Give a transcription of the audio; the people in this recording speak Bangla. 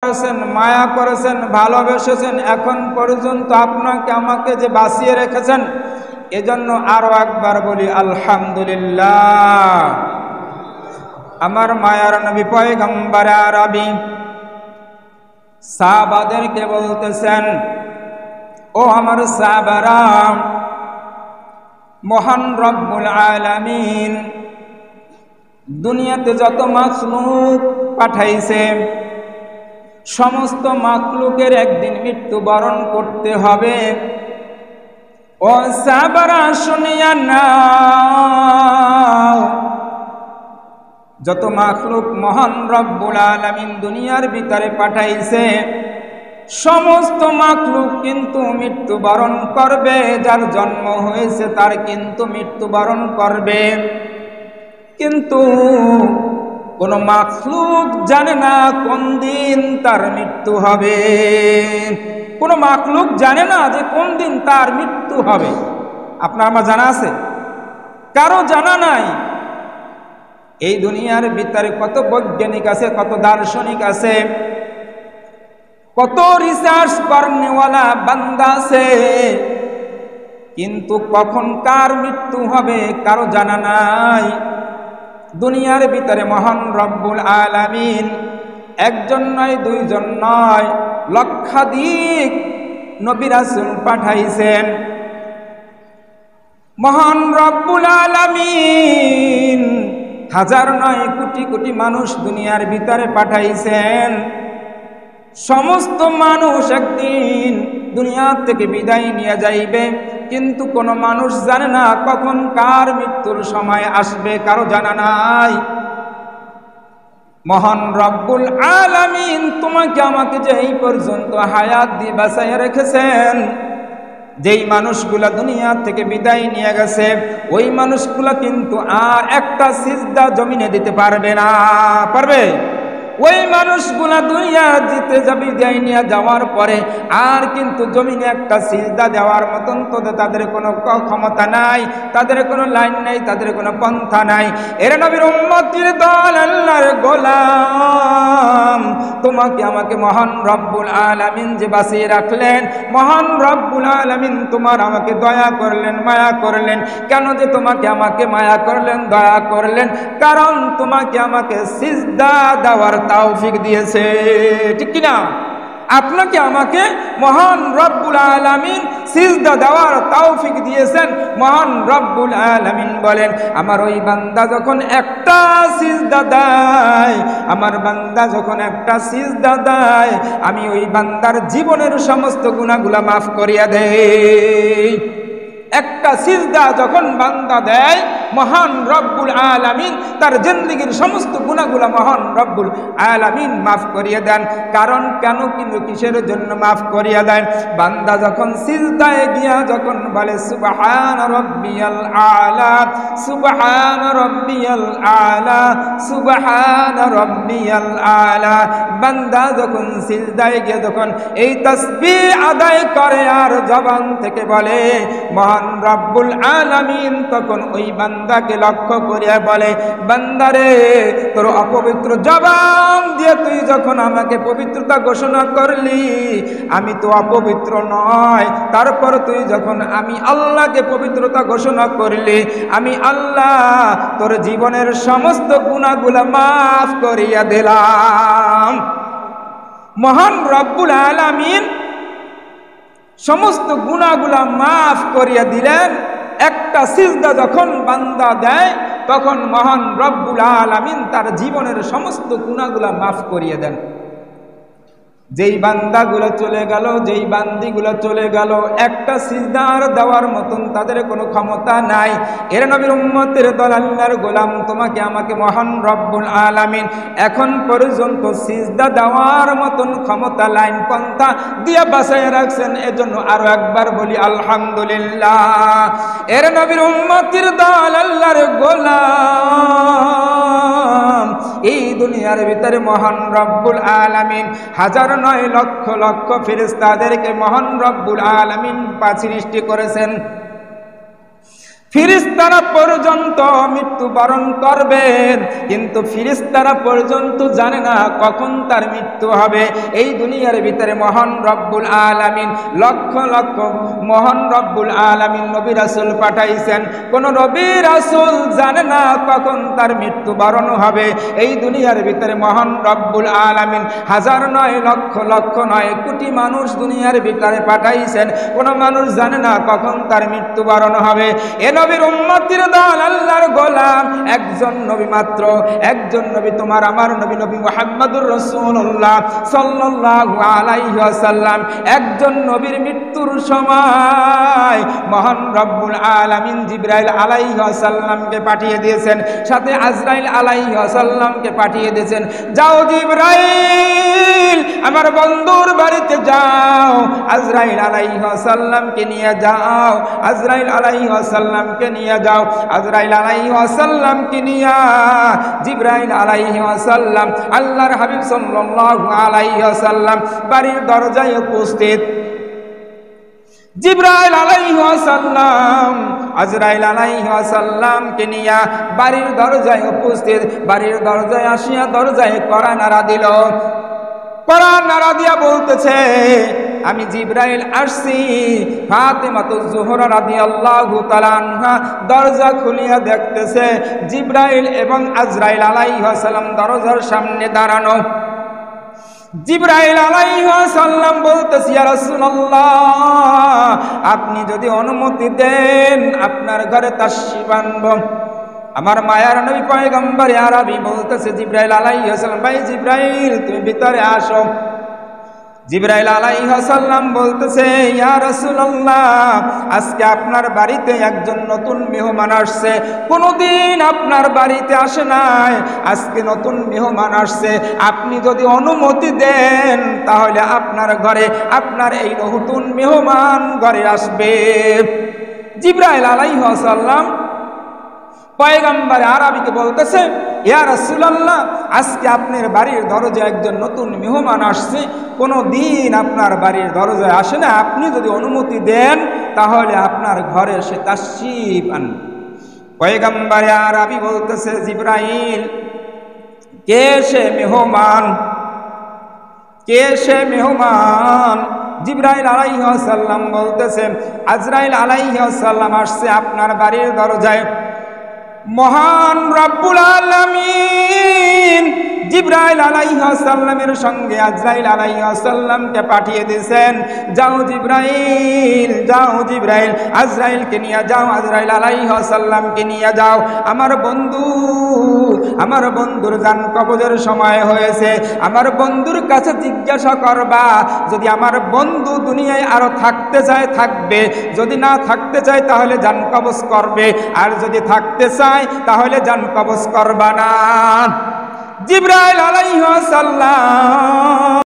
করেছেন, মায়া করেছেন, ভালোবেসেছেন, এখন পর্যন্ত আপনাকে আমাকে যে বাঁচিয়ে রেখেছেন, এজন্য আরো একবার বলি আলহামদুলিল্লাহ। আমার মায়ার নবী পয়গম্বর আরবি সাহাবাদেরকে বলতেছেন, ও আমার সাহাবারা, মহান রব্বুল আলামিন দুনিয়াতে যত মাখলুক পাঠাইছে, সমস্ত মাখলুকের একদিন মৃত্যুবরণ করতে হবে। ও সাহাবারা শুনিয়া নাও, যত মাখলুক মহান রব্বুল আলামিন দুনিয়ার ভিতরে পাঠাইছে, সমস্ত মাখলুক কিন্তু মৃত্যুবরণ করবে। যার জন্ম হয়েছে তার কিন্তু মৃত্যুবরণ করবে, কিন্তু কোন মাখলুক জানে না কোন দিন তার মৃত্যু হবে। কোন মাখলুক জানে না যে কোন দিন তার মৃত্যু হবে। আপনার আমার জানা আছে? কারো জানা নাই। এই দুনিয়ার ভিতরে কত বৈজ্ঞানিক আছে, কত দার্শনিক আছে, কত রিসার্চ করনেওয়ালা বান্দা আছে, কিন্তু কখন কার মৃত্যু হবে কারো জানা নাই। দুনিয়ার ভিতরে মহান রব্বুল আলামিন একজন নয়, দুইজন নয়, লক্ষাধিক নবী রাসূল পাঠাইছেন। মহান রব্বুল আলামিন হাজার নয়, কোটি কোটি মানুষ দুনিয়ার ভিতরে পাঠাইছেন। সমস্ত মানুষ একদিন দুনিয়া থেকে বিদায় নিয়ে যাইবে, কিন্তু কোন মানুষ জানে না কখন কার মৃত্যুর সময় আসবে, কারো জানা নাই। মহান রব্বুল আলামিন তোমাকে আমাকে যে এই পর্যন্ত হায়াত দিয়ে বাঁচাইয়া রেখেছেন, যেই মানুষগুলা দুনিয়া থেকে বিদায় নিয়ে গেছে, ওই মানুষগুলা কিন্তু আর একটা সিজদা জমিনে দিতে পারবে না। পারবে? ওই মানুষগুলা দুনিয়া জিতে যাবে, বিদায় নিয়ে যাওয়ার পরে আর কিন্তু জমিনে একটা সিজদা দেওয়ার মতন তো তাদের কোনো ক্ষমতা নাই, তাদের কোনো লাইন নাই, তাদের কোনো পন্থা নাই। এর নবীর উম্মতের দল, আল্লাহর গোলাম, তোমাকে আমাকে মহান রব্বুল আলামিন যে বাঁচিয়ে রাখলেন, মহান রব্বুল আলামিন তোমার আমাকে দয়া করলেন, মায়া করলেন। কেন যে তোমাকে আমাকে মায়া করলেন, দয়া করলেন? কারণ তোমাকে আমাকে সিজদা দেওয়ার তৌফিক দিয়েছে, ঠিক কিনা? আপনাকে আমাকে মহান রব্বুল আলামিন সিজদা দেওয়ার তৌফিক দিয়েছেন। মহান রব্বুল আলামিন বলেন, আমার ওই বান্দা যখন একটা সিজদা দেয়, আমার বান্দা যখন একটা সিজদা দেয়, আমি ওই বান্দার জীবনের সমস্ত গুনাহগুলা মাফ করিয়া দেই। একটা সিজদা যখন বান্দা দেয়, মহান রব্বুল আলামিন তার জিন্দেগীর সমস্ত গুনাহগুলা মহান রব্বুল আলামিন মাফ করিয়ে দেন। কারণ কেন, কিন্তু কিসের জন্য মাফ করিয়ে দেন? বান্দা যখন সিজদায় গিয়া যখন বলে সুবহান রাব্বিয়াল আলা, সুবহান রাব্বিয়াল আলা, সুবহান রাব্বিয়াল আলা, বান্দা যখন সিজদায় গিয়ে যখন এই তাসবিহ আদায় করে আর জবান থেকে বলে মহান রব্বুল আলামিন, তখন ওই বান্দাকে লক্ষ্য করিয়া বলে, বান্দারে, তোর অপবিত্র জবান দিয়ে তুই যখন আমাকে পবিত্রতা ঘোষণা করলি, আমি তো অপবিত্র নয়, তারপর তুই যখন আমি আল্লাহকে পবিত্রতা ঘোষণা করলি, আমি আল্লাহ তোর জীবনের সমস্ত গুনাহগুলা মাফ করিয়া দিলাম। মহান রব্বুল আলামিন সমস্ত গুনাহগুলা মাফ করিয়া দিলেন। একটা সিজদা যখন বান্দা দেয়, তখন মহান রব্বুল আলামিন তার জীবনের সমস্ত গুনাহগুলা মাফ করিয়ে দেন। যেই বান্দাগুলো চলে গেল, যেই বান্দিগুলো চলে গেল, একটা সিজদা আর দেওয়ার মতন তাদের কোনো ক্ষমতা নাই। এর নবীর উম্মতের দল, আল্লাহর গোলাম, তোমাকে আমাকে মহান রব্বুল আলামিন এখন পর্যন্ত সিজদা দেওয়ার মতন ক্ষমতা, লাইন পন্থা দিয়ে বাঁচাইয়া রাখছেন। এজন্য আরো একবার বলি আলহামদুলিল্লাহ। এর নবীর উম্মতের দল, আল্লাহর গোলাম, এই দুনিয়ার ভিতরে মহান রব্বুল আলামিন হাজার নয়, লক্ষ লক্ষ ফেরেশতাদেরকে মহান রব্বুল আলামিন সৃষ্টি করেছেন। ফিরিস্তারা পর্যন্ত মৃত্যুবরণ করবেন, কিন্তু ফিরিস্তারা পর্যন্ত জানে না কখন তার মৃত্যু হবে। এই দুনিয়ার ভিতরে মহান রব্বুল আলামিন লক্ষ লক্ষ মহান রব্বুল আলামিন নবী রাসূল পাঠাইছেন। কোন নবী রাসূল জানে না কখন তার মৃত্যুবরণ হবে। এই দুনিয়ার ভিতরে মহান রব্বুল আলামিন হাজার নয়, লক্ষ লক্ষ নয়, কোটি মানুষ দুনিয়ার ভিতরে পাঠাইছেন। কোন মানুষ জানে না কখন তার মৃত্যুবরণ হবে। নবীর উম্মতের দল, আল্লাহর গোলাম একজন নবী মাত্র, একজন নবী তোমার আমার নবী, নবী মুহাম্মদুর রাসূলুল্লাহ সাল্লাল্লাহু আলাইহি ওয়াসাল্লাম। একজন নবীর মৃত্যুর সময় মহান রব্বুল আলামিন জিবরাইল আলাইহি ওয়াসাল্লামকে পাঠিয়ে দিয়েছেন, সাথে আজরাইল আলাইহি ওয়াসাল্লামকে পাঠিয়ে দিয়েছেন। যাও জিবরাইল, আমার বন্ধুর বাড়িতে যাও, আজরাইল আলাইহি ওয়াসাল্লামকে নিয়ে যাও, আজরাইল আলাইহি ওয়াসাল্লামকে নিয়ে যাও। আজরাইল আলাইহি ওয়াসাল্লামকে নিয়ে জিবরাইল আলাইহি ওয়াসাল্লাম আল্লাহর হাবিব সাল্লাল্লাহু আলাইহি ওয়াসাল্লাম বাড়ির দরজায় উপস্থিত। জিবরাইল আলাইহি ওয়াসাল্লাম আজরাইল আলাইহি ওয়াসাল্লামকে নিয়ে বাড়ির দরজায় উপস্থিত। বাড়ির দরজায় আসিয়া দরজায় কড়া নাড়া দিল। কড়া নাড়া দিয়া বলতেছে, আমি জিবরাইল আসছি। ফাতেমাতুজ জোহরা রাদিয়াল্লাহু তাআলা আনহা দরজা খুলিয়া দেখতেছে জিবরাইল এবং আজরাইল আলাইহিস সালাম দরজার সামনে দাঁড়ানো। জিবরাইল আলাইহিস সালাম বলতেছে, ইয়া রাসূলুল্লাহ, আপনি যদি অনুমতি দেন আপনার ঘরে তাশরীফ আনব। আমার মায়ার নবী পয়গম্বর আরবি বলতেছে জিবরাইল আলাইহিস সালাম, ভাই জিবরাইল তুমি ভিতরে আসো। জিবরাইল আলাইহিস সালাম বলতেছে, ইয়া রাসূলুল্লাহ, আজকে আপনার বাড়িতে একজন নতুন মেহমান আসছে, কোনোদিন আপনার বাড়িতে আসে নাই, আজকে নতুন মেহমান আসছে। আপনি যদি অনুমতি দেন তাহলে আপনার ঘরে আপনার এই নতুন মেহমান ঘরে আসবে। জিবরাইল আলাইহিস সালাম পয়গম্বর আরবিকে বলতেছে, ইয়া রাসূলুল্লাহ, আজকে আপনার বাড়ির দরজায় একজন নতুন মেহমান আসছে, কোনো দিন আপনার বাড়ির দরজায় আসে না, আপনি যদি অনুমতি দেন তাহলে আপনার ঘরে সে তাশরীফ আনবে। পয়গম্বর আরবি বলতেছে, জিবরাইল, কে সে মেহমান? কে সে মেহমান? জিবরাইল আলাইহিস সালাম বলতেছে, আজরাইল আলাইহিস সালাম আসছে আপনার বাড়ির দরজায়। মহান রব্বুল আলামিন জিবরাইল আলাইহিস সালামের সঙ্গে আজরাইল আলাইহিস সালামকে পাঠিয়ে দিয়েছেন। যাও জিবরাইল, যাও জিবরাইল, আজরাইলকে নিয়ে যাও, আজরাইল আলাইহিস সালামকে নিয়ে যাও। আমার বন্ধুর জান কবজের সময় হয়েছে। আমার বন্ধুর কাছে জিজ্ঞাসা করবা, যদি আমার বন্ধু দুনিয়ায় আরো থাকতে চায় থাকবে, যদি না থাকতে চায় তাহলে জান কবজ করবে, আর যদি থাকতে চায় তাহলে জান কবজ করবা না। জিবরাইল আলাইহিস সালাম